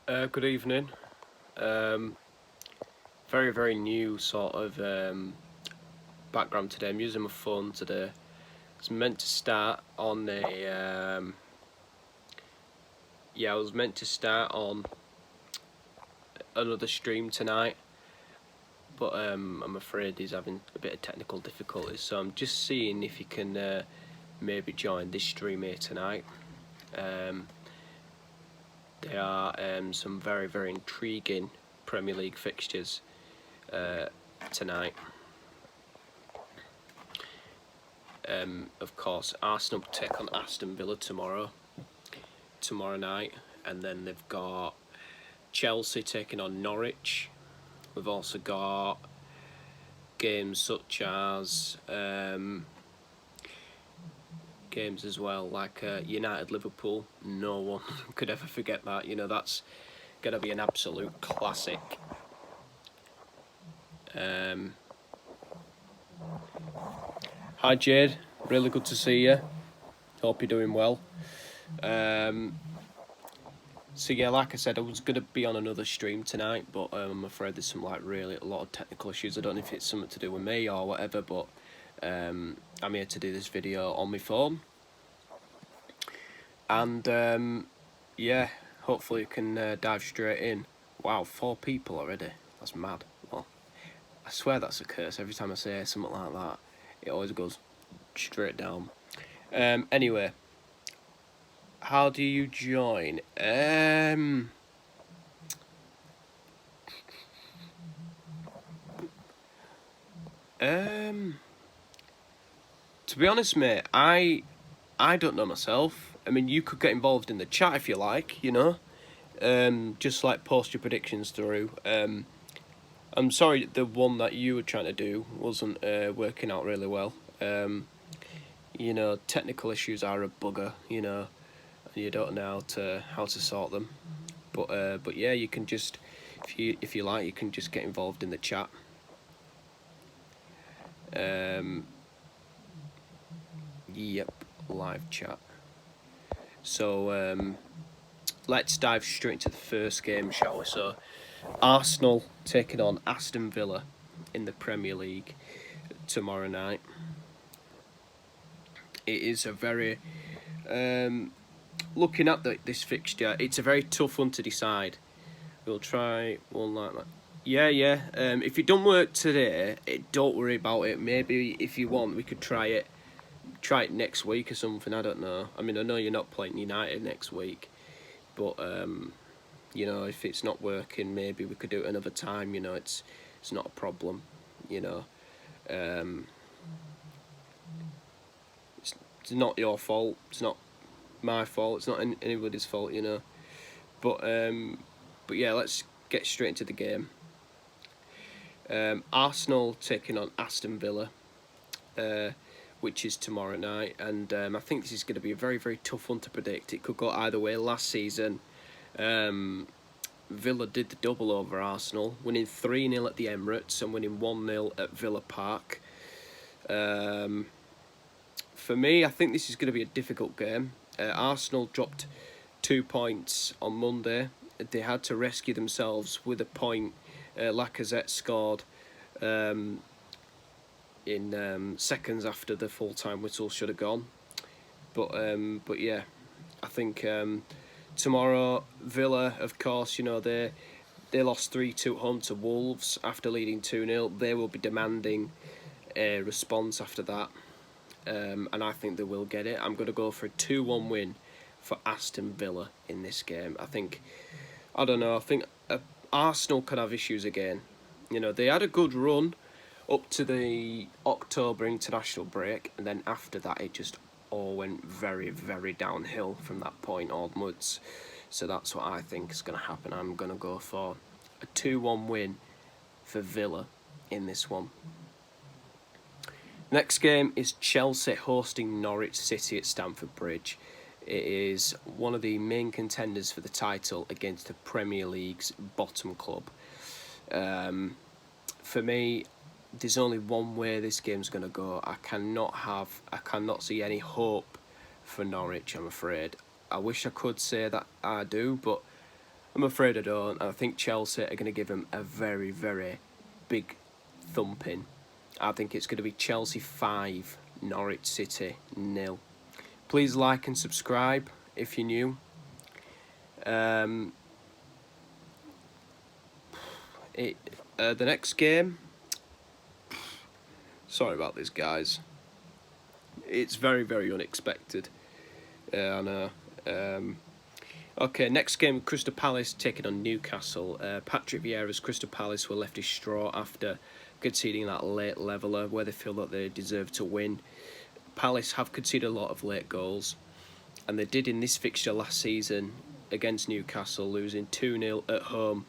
Good evening. Um, very new sort of background today. I'm using my phone today. It's meant to start on I was meant to start on another stream tonight, but I'm afraid he's having a bit of technical difficulties. So I'm just seeing if you can maybe join this stream here tonight. Um, there are some very intriguing Premier League fixtures tonight. Of course, Arsenal take on Aston Villa tomorrow night, and then they've got Chelsea taking on Norwich. We've also got games such as games as well like United Liverpool. No one could ever forget that. You know, that's gonna be an absolute classic. Hi Jade, really good to see you. Hope you're doing well. So yeah, like I said, I was gonna be on another stream tonight, but I'm afraid there's some really a lot of technical issues. I don't know if it's something to do with me or whatever, but I'm here to do this video on my phone, and yeah, hopefully you can dive straight in. Wow, 4 people already. That's mad. Well, I swear that's a curse. Every time I say something like that, it always goes straight down. Anyway, how do you join? To be honest, mate, I don't know myself. I mean, you could get involved in the chat if you like, you know. Just like post your predictions through. I'm sorry the one that you were trying to do wasn't working out really well. You know, technical issues are a bugger, you know, and you don't know how to sort them. But yeah, you can just if you like, you can just get involved in the chat. Yep, live chat. So let's dive straight into the first game, shall we? So Arsenal taking on Aston Villa in the Premier League tomorrow night. It is a very looking at this fixture, it's a very tough one to decide. We'll try one like that. Yeah. If it don't work today, don't worry about it. Maybe if you want, we could try it next week or something. I don't know. I mean, I know you're not playing United next week, but you know, if it's not working, maybe we could do it another time. You know, it's not a problem. You know, it's not your fault. It's not my fault. It's not anybody's fault. You know, but yeah, let's get straight into the game. Arsenal taking on Aston Villa, which is tomorrow night, and I think this is going to be a very tough one to predict. It could go either way. Last season, Villa did the double over Arsenal, winning 3-0 at the Emirates and winning 1-0 at Villa Park. For me, I think this is going to be a difficult game. Arsenal dropped 2 points on Monday. They had to rescue themselves with a point. Lacazette scored in seconds after the full-time whistle should have gone. But yeah, I think tomorrow Villa, of course, you know, they lost 3-2 at home to Wolves after leading 2-0. They will be demanding a response after that, and I think they will get it. I'm going to go for a 2-1 win for Aston Villa in this game. I think Arsenal could have issues again. You know, they had a good run up to the October international break, and then after that it just all went very downhill from that point onwards. So that's what I think is going to happen. I'm going to go for a 2-1 win for Villa in this one. Next game is Chelsea hosting Norwich City at Stamford Bridge. It is one of the main contenders for the title against the Premier League's bottom club. For me, there's only one way this game's going to go. I cannot see any hope for Norwich, I'm afraid. I wish I could say that I do, but I'm afraid I don't. I think Chelsea are going to give them a very, very big thumping. I think it's going to be Chelsea 5, Norwich City 0. Please like and subscribe if you're new. The next game. Sorry about this, guys. It's very, very unexpected. I know. Okay, next game, Crystal Palace taking on Newcastle. Patrick Vieira's Crystal Palace were left distraught after conceding that late leveller where they feel that they deserve to win. Palace have conceded a lot of late goals, and they did in this fixture last season against Newcastle, losing 2-0 at home.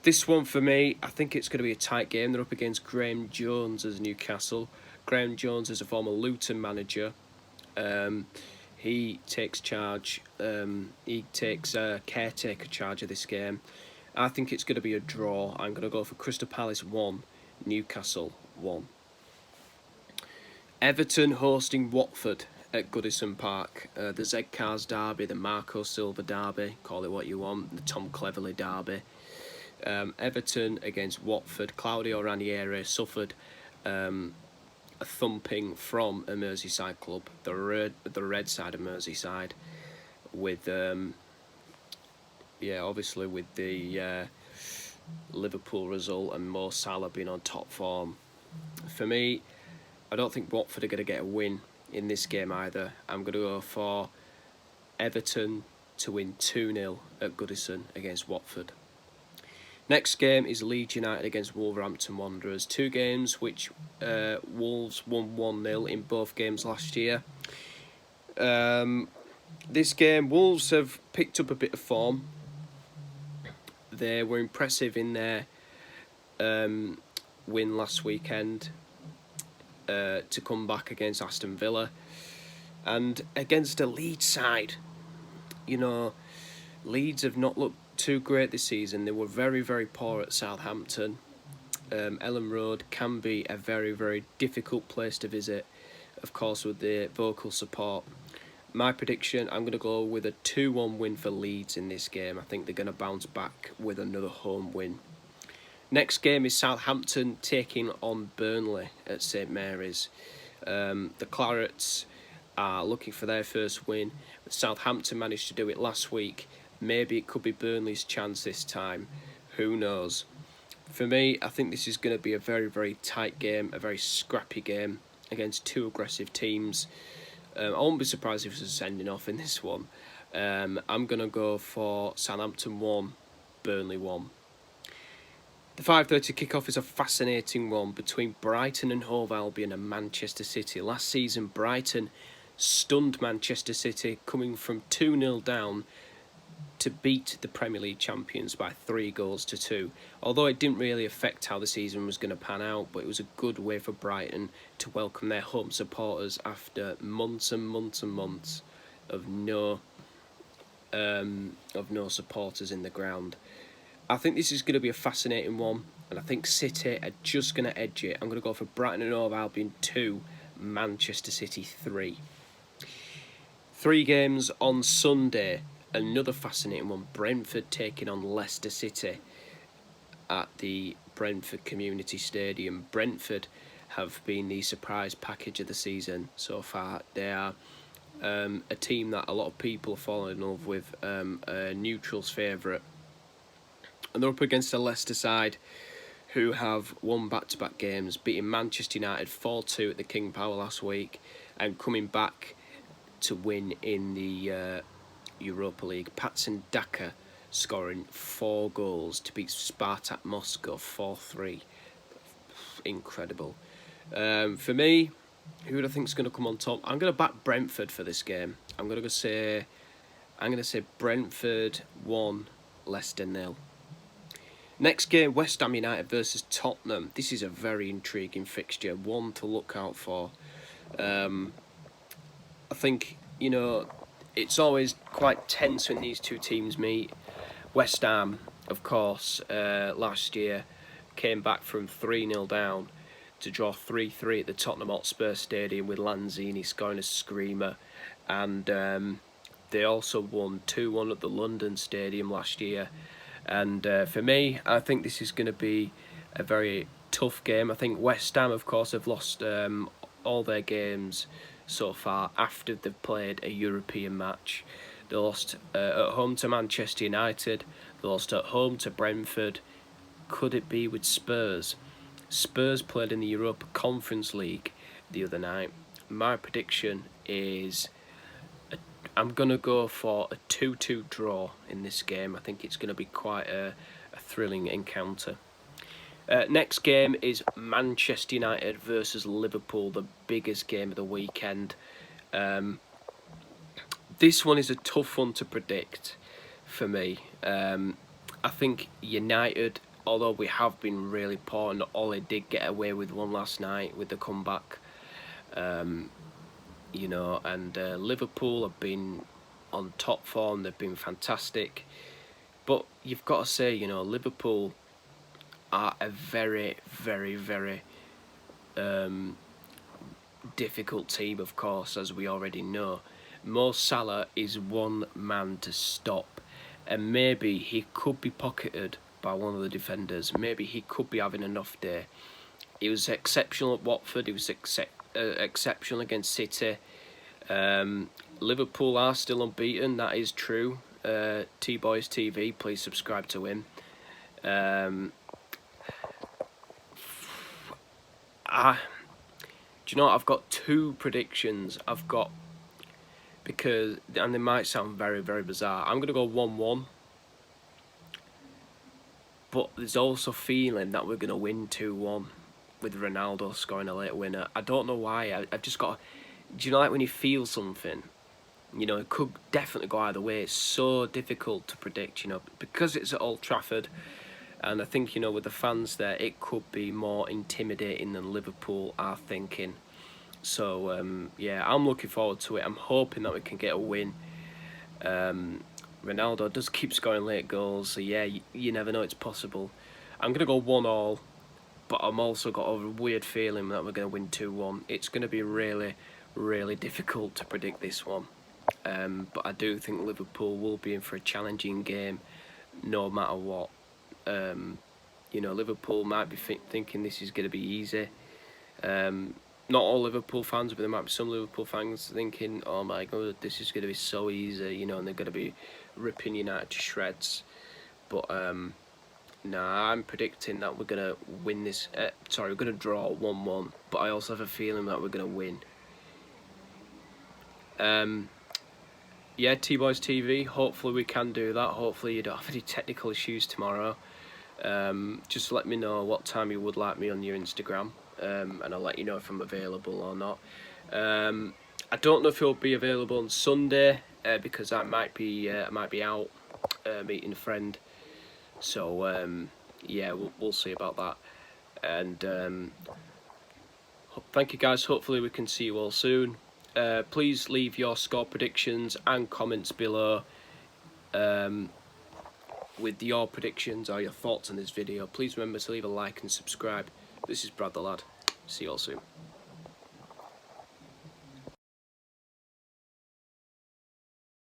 This one for me, I think it's going to be a tight game. They're up against Graham Jones as Newcastle. Graham Jones is a former Luton manager. He takes charge. He takes caretaker charge of this game. I think it's going to be a draw. I'm going to go for Crystal Palace 1, Newcastle 1. Everton hosting Watford at Goodison Park. The Z Cars derby, the Marco Silva derby, call it what you want, the Tom Cleverley derby. Everton against Watford. Claudio Ranieri suffered a thumping from a Merseyside club, the red side of Merseyside, with obviously with the Liverpool result and Mo Salah being on top form. For me, I don't think Watford are going to get a win in this game either. I'm going to go for Everton to win 2-0 at Goodison against Watford. Next game is Leeds United against Wolverhampton Wanderers. Two games which Wolves won 1-0 in both games last year. This game, Wolves have picked up a bit of form. They were impressive in their win last weekend to come back against Aston Villa. And against a Leeds side, Leeds have not looked too great this season. They were very, very poor at Southampton. Ellen Road can be a very, very difficult place to visit, of course, with the vocal support. My prediction, I'm going to go with a 2-1 win for Leeds in this game. I think they're going to bounce back with another home win. Next game is Southampton taking on Burnley at St Mary's. The Clarets are looking for their first win. Southampton managed to do it last week. Maybe it could be Burnley's chance this time. Who knows? For me, I think this is going to be a very, very tight game, a very scrappy game against two aggressive teams. I won't be surprised if it's a sending off in this one. I'm going to go for Southampton 1, Burnley 1. The 5:30 kickoff is a fascinating one between Brighton and Hove Albion and Manchester City. Last season, Brighton stunned Manchester City, coming from 2-0 down to beat the Premier League champions by 3-2. Although it didn't really affect how the season was going to pan out, but it was a good way for Brighton to welcome their home supporters after months and months and months of no supporters in the ground. I think this is going to be a fascinating one, and I think City are just going to edge it. I'm going to go for Brighton and Hove Albion 2, Manchester City 3. 3 games on Sunday. Another fascinating one, Brentford taking on Leicester City at the Brentford Community Stadium. Brentford have been the surprise package of the season so far. They are a team that a lot of people are falling in love with, a neutral's favourite. And they're up against a Leicester side who have won back-to-back games, beating Manchester United 4-2 at the King Power last week and coming back to win in the Europa League. Patson Daka scoring 4 goals to beat Spartak Moscow 4-3. Incredible. For me, who do I think is going to come on top? I'm going to back Brentford for this game. I'm going to say Brentford 1, Leicester 0. Next game, West Ham United versus Tottenham. This is a very intriguing fixture, one to look out for. I think, it's always quite tense when these two teams meet. West Ham, of course, last year came back from 3-0 down to draw 3-3 at the Tottenham Hotspur Stadium with Lanzini scoring a screamer, and they also won 2-1 at the London Stadium last year. And for me, I think this is going to be a very tough game. I think West Ham, of course, have lost all their games so far after they've played a European match. They lost at home to Manchester United. They lost at home to Brentford. Could it be with Spurs? Spurs played in the Europa Conference League the other night. My prediction is I'm going to go for a 2-2 draw in this game. I think it's going to be quite a thrilling encounter. Next game is Manchester United versus Liverpool, the biggest game of the weekend. This one is a tough one to predict for me. I think United, although we have been really poor, and Ole did get away with one last night with the comeback. You know, and Liverpool have been on top form. They've been fantastic. But you've got to say, you know, Liverpool are a very, very, very difficult team, of course, as we already know. Mo Salah is one man to stop, and maybe he could be pocketed by one of the defenders. Maybe he could be having an off day. He was exceptional at Watford. He was exceptional against City. Liverpool are still unbeaten. That is true. T-Boys TV, please subscribe to him. Do you know what? I've got two predictions. And they might sound very, very bizarre. I'm going to go 1-1. But there's also a feeling that we're going to win 2-1 with Ronaldo scoring a late winner. I don't know why. I've just got... Do you know, like when you feel something? You know, it could definitely go either way. It's so difficult to predict, you know, because it's at Old Trafford. And I think, you know, with the fans there, it could be more intimidating than Liverpool are thinking. So, yeah, I'm looking forward to it. I'm hoping that we can get a win. Ronaldo does keep scoring late goals, so yeah, you never know, it's possible. I'm going to go 1-1, but I'm also got a weird feeling that we're going to win 2-1. It's going to be really, really difficult to predict this one. But I do think Liverpool will be in for a challenging game, no matter what. You know, Liverpool might be thinking this is going to be easy. Not all Liverpool fans, but there might be some Liverpool fans thinking, oh my God, this is going to be so easy, you know, and they're going to be ripping United to shreds. But, nah, I'm predicting that we're going to win this, we're going to draw 1-1, but I also have a feeling that we're going to win. Yeah, T-Boys TV, hopefully we can do that. Hopefully you don't have any technical issues tomorrow. Just let me know what time you would like me on your Instagram, and I'll let you know if I'm available or not. I don't know if it'll be available on Sunday, because I might be out meeting a friend. So yeah, we'll see about that. And thank you guys. Hopefully we can see you all soon. Please leave your score predictions and comments below with your predictions or your thoughts on this video. Please remember to leave a like and subscribe. This is Brad the Lad. See you all soon.